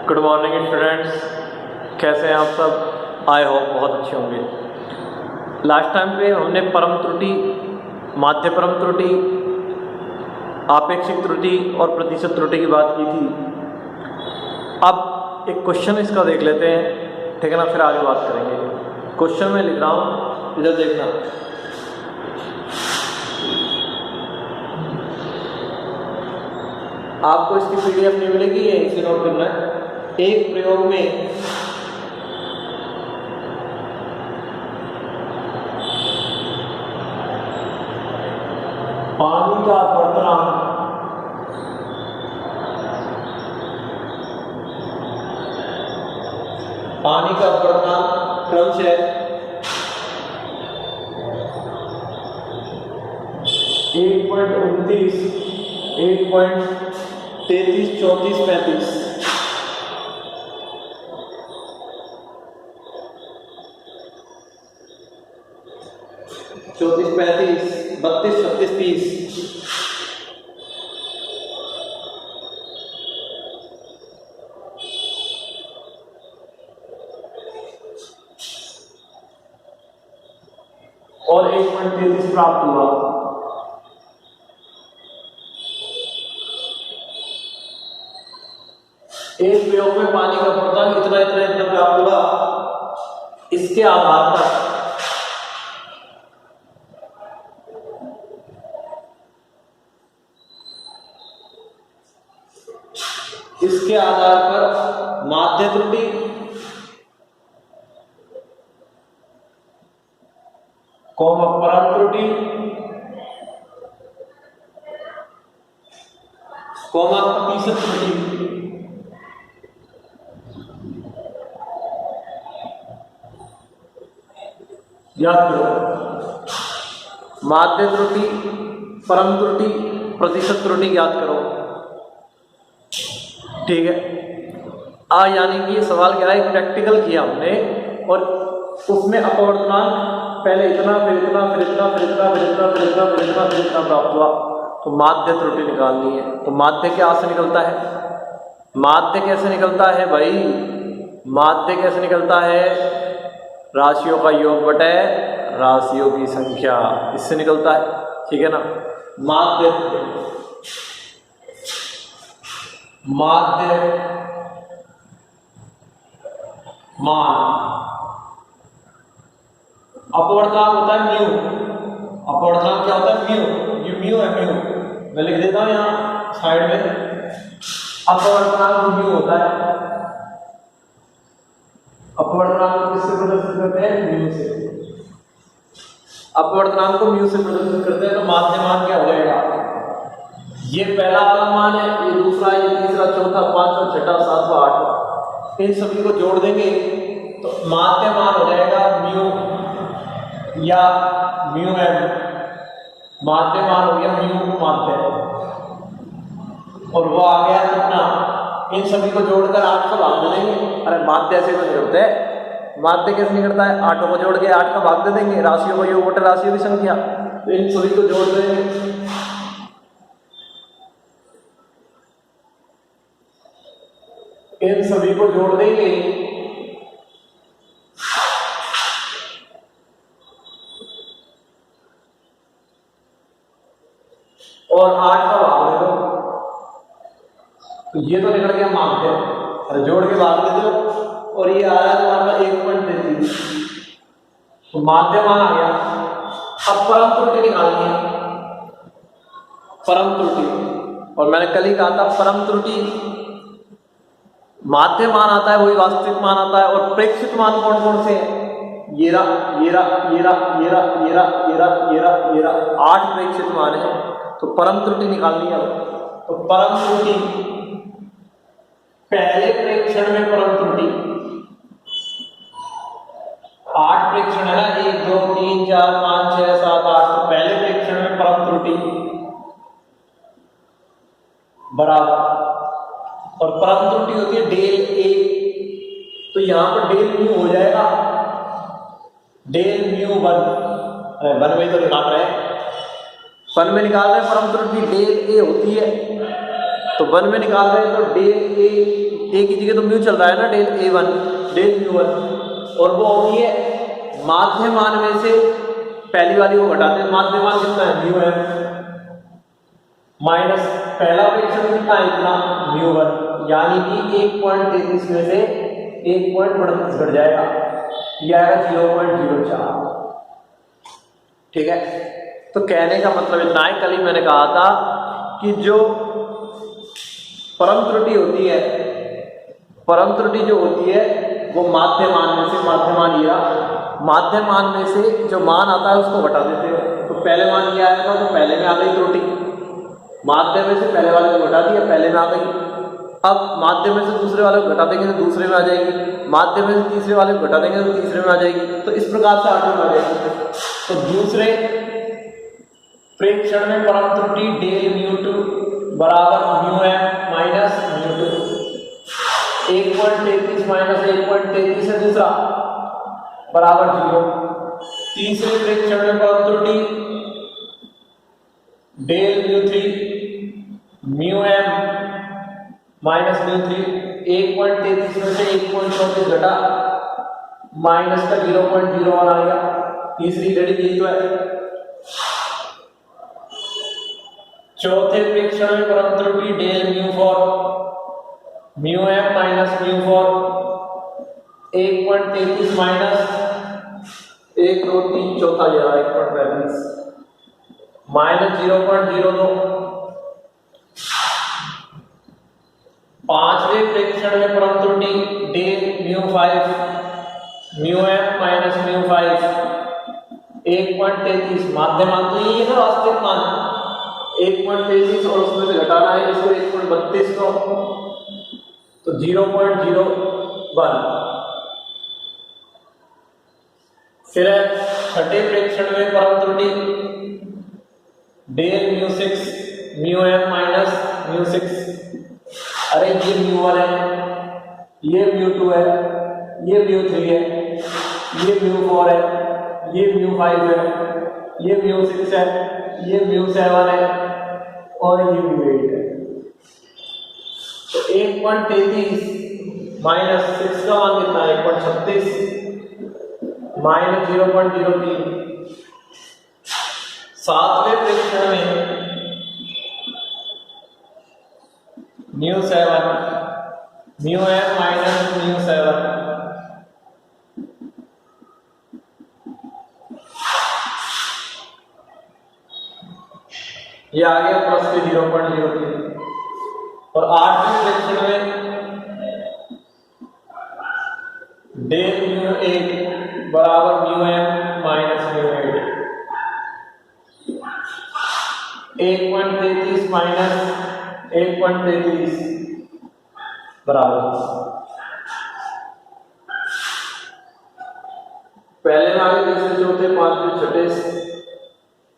Good morning students, कैसे हैं आप सब? आई होप बहुत अच्छे होंगे। लास्ट टाइम पे हमने परम त्रुटि, माध्य परम त्रुटि, आपेक्षिक त्रुटि और प्रतिशत त्रुटि की बात की थी। अब एक क्वेश्चन इसका देख लेते हैं, ठीक है ना, फिर आगे बात करेंगे। क्वेश्चन में लिख रहा हूँ, इधर देखना। आपको इसकी पीडीएफ नहीं मिलेगी, ये इसे नोट करना है। एक प्रयोग में पानी का अपवर्तनांक क्रमशः 1.29, 1.33, 34, 35 34, 35, 32, 36, 30 और 1.33 प्राप्त हुआ। एक प्रयोग में पानी का अपवर्तनांक इतना इतना इतना प्राप्त हुआ। इसके आधार पर माध्य त्रुटि, परम त्रुटि, प्रतिशत त्रुटि याद करो। माध्य त्रुटि, परम त्रुटि, प्रतिशत त्रुटि याद करो, ठीक है। यानी कि ये सवाल क्या है, प्रैक्टिकल किया हमने और उसमें अपवर्तनांक पहले इतना, फिर इतना, फिर इतना, फिर इतना, फिर इतना, फिर इतना, फिर इतना, फिर इतना प्राप्त हुआ। तो माध्य त्रुटि निकालनी है। तो माध्य क्या से निकलता है? माध्य कैसे निकलता है भाई? माध्य कैसे निकलता है? राशियों का योग बटे राशियों की संख्या, इससे निकलता है, ठीक है ना। माध्य मान अपवर्तनांक होता है म्यू। अपवर्तनांक क्या होता है? म्यू। ये म्यू है, म्यू मैं लिख देता हूं यहाँ साइड में। अपवर्तनांक म्यू होता है। अपवर्तनांक किससे प्रदर्शित करते हैं? म्यू से। अपवर्तनांक को म्यू से प्रदर्शित करते हैं। तो माध्य मान क्या हो जाएगा? ये पहला वाला मान है, ये दूसरा, ये तीसरा, चौथा, पांचवा, छठा, सातवां, आठवां, इन सभी को जोड़ देंगे तो माध्य मान हो जाएगा म्यू या म्यू एम। माध्य मान हो गया म्यू माध्य, और वो आ गया कितना? इन सभी को जोड़कर 8 का भाग दे देंगे। अरे माध्य ऐसे तो नहीं होता है। माध्य कैसे निकलता है? 8 को जोड़ के 8 का भाग दे देंगे। राशियों का योग बटे राशियों की संख्या, तो इन सभी को जोड़ देंगे। इन सभी को जोड़ देंगे और 8 का भाग दे दो, तो ये तो निकल गया माध्य। अरे जोड़ के भाग दे दो और ये आ रहा है तुम्हारा 1.33, तो माध्य मान आ गया। अब परम त्रुटि निकालनी है। परम त्रुटि, और मैंने कल ही कहा था परम त्रुटि माध्य मान आता है, वही वास्तविक मान आता है। और प्रेक्षित मान कौन कौन से हैं? ये 8 प्रेक्षित मान है। तो परम त्रुटि निकालनी है। तो परम त्रुटि पहले प्रेक्षण में परम त्रुटि 8 प्रेक्षण है ना, 1 2 3 4 5 6 7 8। तो पहले प्रेक्षण में परम त्रुटि बराबर, और परम त्रुटि होती है डेल ए। तो यहां पर डेल म्यू हो जाएगा, डेल म्यू 1 में तो निकाल रहे हैं, 1 में निकाल रहे हैं परम त्रुटि डेल ए होती है, तो 1 में निकाल रहे हैं तो डेल ए ए की जगह तो म्यू चल रहा है ना, डेल A1 डेल म्यू1, और वो होती है माध्य मान में से पहली वाली को घटाते हैं, माध्य मान कितना है म्यू है, माइनस पहला प्रेक्षण कितना है इतना म्यू1, यानी कि 1.33 में से 1.32 घट जाएगा, यह आएगा 0.04। ठीक है, तो कहने का मतलब इतना है, कल ही मैंने कहा था कि जो परम त्रुटि होती है, परम त्रुटि जो होती है वो माध्य मान में से, माध्य मान लिया, माध्य मान में से जो मान आता है उसको घटा देते हो, तो पहले मान क्या आएगा, तो पहले में आ गई त्रुटि, माध्य में से पहले वाले को घटा दिया, पहले में आ गई। अब माध्य में से दूसरे वाले को घटा देंगे तो दूसरे में आ जाएगी, माध्य में से तीसरे वाले को घटा देंगे तो तीसरे में आ जाएगी, तो इस प्रकार से आठवें में आ जाएगी। तो दूसरे प्रेक्षण में परम त्रुटि डेल म्यू2 बराबर म्यू एम माइनस म्यू2, 1.33 माइनस 1.33 है दूसरा बराबर 0। तीसरे प्रेक्षण में परम त्रुटि डेल म्यू3 म्यू एम माइनस म्यू3, 1.33 में से 1.34 घटा, माइनस का 0.01 आ गया, तीसरी घड़ी यही तो है। चौथे प्रेक्षण में परम त्रुटि डेल म्यू4 म्यू एम माइनस म्यू4, 1.33 माइनस 1 2 3 चौथा जा रहा है 1.35 माइनस 0.02। पांचवें प्रेक्षण में परम त्रुटि डेल म्यू5 म्यू एम माइनस म्यू5, 1.33 माध्य मान तो यही है ना, वास्तविक मान 1.33 और उसमें से घटाना है इसको 1.32 को, तो 0.01। फिर छठे प्रेक्षण में परम त्रुटि डेल म्यू6 म्यू एम माइनस म्यू6, अरे ये म्यू1 है, ये म्यू2 है, ये म्यू3 है, ये म्यू4 है, ये म्यू5 है, ये म्यू6 है, ये म्यू7 है और ये म्यू8 है। तो 1.33 माइनस 6 का मान कितना है 1.36 माइनस 0.03। सातवें प्रेक्षण में म्यू7 म्यू एम माइनस म्यू7, ये आ गया प्लस के 0.03। और आठवें प्रेक्षण में डेल म्यू8 बराबर म्यू एम माइनस म्यू8, 1.33 माइनस 1.33 बराबर, पहले में आगे तीसरे चौथे पांचवें छठे,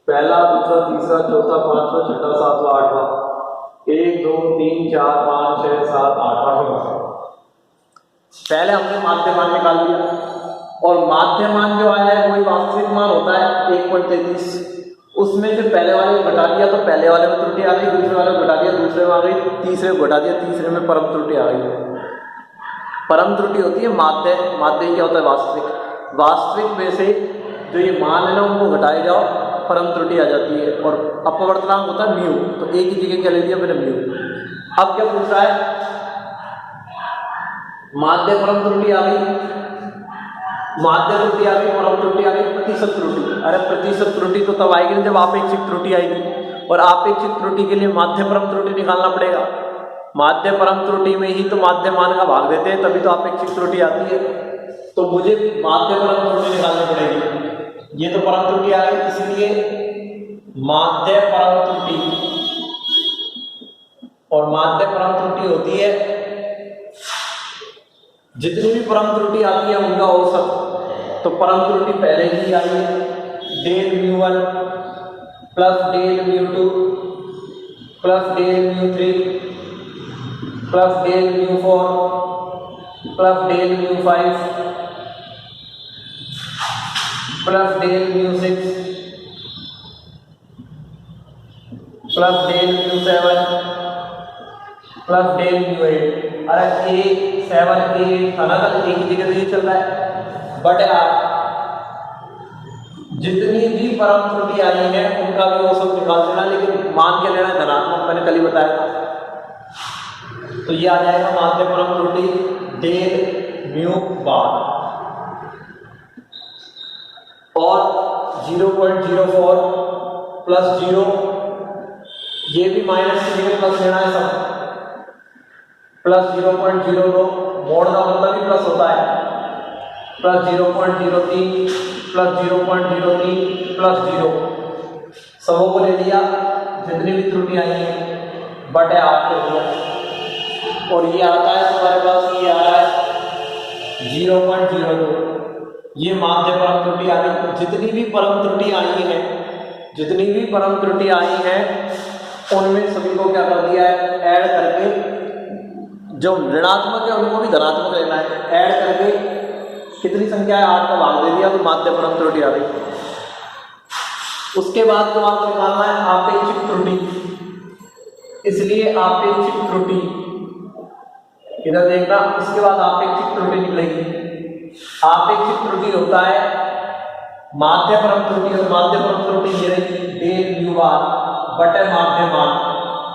पहला दूसरा तीसरा चौथा पांचवा छठा सातवां आठवां, 1 2 3 4 5 6 7 8 पहले हमने माध्य मान निकाल दिया, और माध्य मान जो आया है वही वास्तविक मान होता है 1.33, उसमें से पहले वाले को घटा दिया तो पहले वाले में त्रुटि आ गई, दूसरे वाले को घटा दिया दूसरे में आ गई, तीसरे को घटा दिया तीसरे में परम त्रुटि आ गई। परम त्रुटि होती है माध्य, माध्य क्या होता है वास्तविक, वास्तविक में से जो ये मान है ना उनको घटाए जाओ, परम त्रुटि आ जाती है। और अपवर्तनांक होता है म्यू, तो ए की जगह क्या ले लिया मैंने म्यू। अब क्या पूछ रहा है, माध्य परम त्रुटि आ गई, माध्य त्रुटि आ गई, परम त्रुटि आ गई, प्रतिशत त्रुटि। अरे प्रतिशत त्रुटि तो तब आएगी जब आपेक्षिक त्रुटि आएगी, और आपेक्षिक त्रुटि के लिए माध्य परम त्रुटि निकालना पड़ेगा। माध्य परम त्रुटि में ही तो माध्य मान का भाग देते हैं, तभी तो आपेक्षिक त्रुटि आती है। तो मुझे माध्य परम त्रुटि निकालनी पड़ेगी। ये तो परम त्रुटि आ गई, इसलिए माध्य परम त्रुटि, और माध्य परम त्रुटि होती है जितनी भी परम त्रुटि आती है उनका औसत। तो परम त्रुटि पहले ही आई है, डेल म्यू1 प्लस डेल म्यू2 प्लस डेल म्यू3 प्लस डेल म्यू4 प्लस डेल म्यू5 प्लस डेल म्यू6 प्लस डेल म्यू7 प्लस डेल म्यू8। अरे 8 7 8 था ना, कल एक ही जगह से ये चल रहा है। बट यार जितनी भी परम त्रुटि आई है उनका भी औसत निकाल देना, लेकिन मान के लेना धनात्मक, मैंने कल ही बताया था। तो ये आ जाएगा माध्य परम त्रुटि डेल म्यू बार, और 0.04 प्लस 0, ये भी माइनस की जगह प्लस लेना है सब, प्लस 0.02, मोड़ का मतलब भी प्लस होता है, प्लस 0.03 प्लस 0.03 प्लस 0, सबों को ले लिया, जितनी भी त्रुटि आई है बटे 8 ले लिया, और ये आता है तुम्हारे पास, ये आ रहा है 0.02। ये माध्य परम त्रुटि आ गई। जितनी भी परम त्रुटि आई है, जितनी भी परम त्रुटि आई है उनमें सभी को क्या कर दिया है, ऐड करके, जो ऋणात्मक है उनको भी धनात्मक लेना है, ऐड करके कितनी संख्या है 8 का भाग दे दिया, तो माध्य परम त्रुटि आ गई। उसके बाद तो आपको निकालना है आपेक्षिक त्रुटि, इसलिए आपेक्षिक त्रुटि इधर देखना, इसके बाद आपेक्षिक त्रुटि निकलेगी। आपेक्षिक त्रुटि होता है माध्य परम त्रुटि, और माध्य परम त्रुटि ये रही डेल म्यू बार बटे माध्यमान।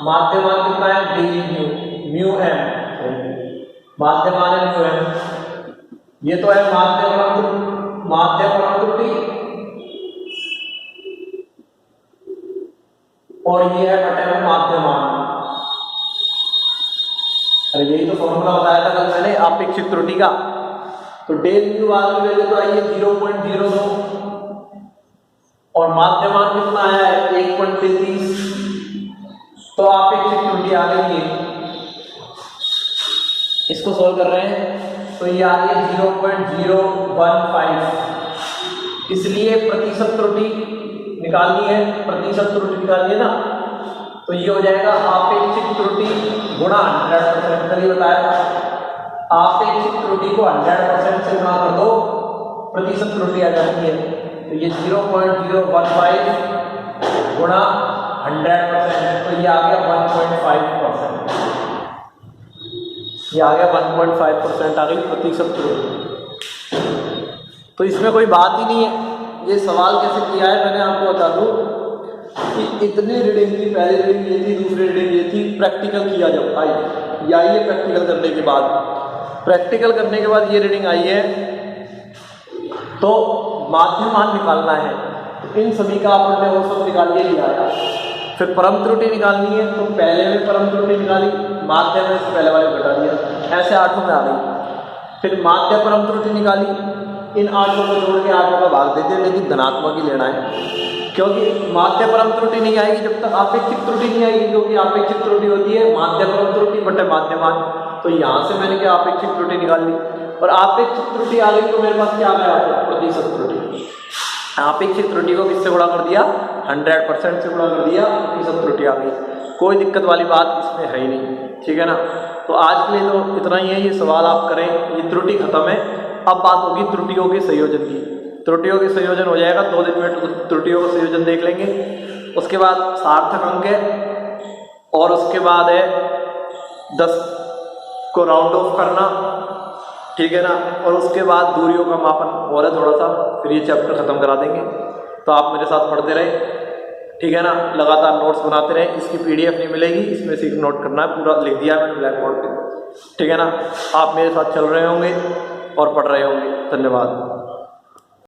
माध्यमान कितना है, डेल म्यू, म्यू एम, माध्यमान है म्यू एम। ये तो है माध्य परम त्रुटि, और ये है बटे में माध्यमान। अरे यही तो फॉर्मूला बताया था कल मैंने आपेक्षिक त्रुटि का। तो डेल म्यू बार की वैल्यू तो आई है 0.02, और माध्यमान कितना आया है 1.33, तो आपेक्षिक त्रुटि आ गई है। इसको सोल्व कर रहे हैं तो ये आ रही है 0.015, इसलिए प्रतिशत त्रुटि निकालनी है, प्रतिशत त्रुटि निकालनी है ना, तो ये हो जाएगा आपेक्षिक त्रुटि गुणा 100%। कल ही बताया था, आपेक्षिक त्रुटि को 100% से गुणा कर दो, प्रतिशत त्रुटि आ जाती है। तो ये 0.015 गुणा 100%, तो ये आ गया 1.5%, ये आ गया 1.5% आ गई प्रतिशत त्रुटि। तो इसमें कोई बात ही नहीं है। ये सवाल कैसे किया है मैंने आपको बता दूं कि इतनी रीडिंग थी, पहली रीडिंग ये थी, दूसरी रीडिंग ये थी, प्रैक्टिकल किया जब आई, या ये प्रैक्टिकल करने के बाद, प्रैक्टिकल करने के बाद ये रीडिंग आई है, तो माध्यमान निकालना है। इन सभी का आपने औसत निकाल लिया है। फिर परम त्रुटि निकालनी है, तो पहले में परम त्रुटि निकाली, माध्य में से पहले वाले घटा दिया, ऐसे 8 में आ गई। फिर माध्य परम त्रुटि निकाली, इन 8 को जोड़ के 8 का भाग देते हैं, लेकिन धनात्मक ही लेना है, क्योंकि माध्य परम त्रुटि नहीं आएगी जब तक आपेक्षिक त्रुटि नहीं आएगी, क्योंकि आपेक्षिक त्रुटि होती है माध्य परम त्रुटि बटे माध्यमान। तो यहाँ से मैंने क्या आपेक्षिक त्रुटि निकाल ली, और आपेक्षिक त्रुटि आ गई तो मेरे पास क्या आ गया, प्रतिशत त्रुटि। आपेक्षिक त्रुटि को किससे गुणा कर दिया, 100% से गुणा कर दिया, प्रतिशत त्रुटि आ गई। कोई दिक्कत वाली बात इसमें है ही नहीं, ठीक है ना। तो आज के लिए तो इतना ही है, ये सवाल आप करें, ये त्रुटि खत्म है। अब बात होगी त्रुटियों के संयोजन की। त्रुटियों के संयोजन हो जाएगा 2 दिन में, त्रुटियों का संयोजन देख लेंगे। उसके बाद सार्थक अंक है, और उसके बाद है 10 को राउंड ऑफ करना, ठीक है ना। और उसके बाद दूरियों का मापन और है थोड़ा सा, फिर ये चैप्टर खत्म करा देंगे। तो आप मेरे साथ पढ़ते रहे, ठीक है ना, लगातार नोट्स बनाते रहे। इसकी PDF नहीं मिलेगी, इसमें से नोट करना है, पूरा लिख दिया है मैंने ब्लैक बोर्ड पे, ठीक है ना। आप मेरे साथ चल रहे होंगे और पढ़ रहे होंगे। धन्यवाद।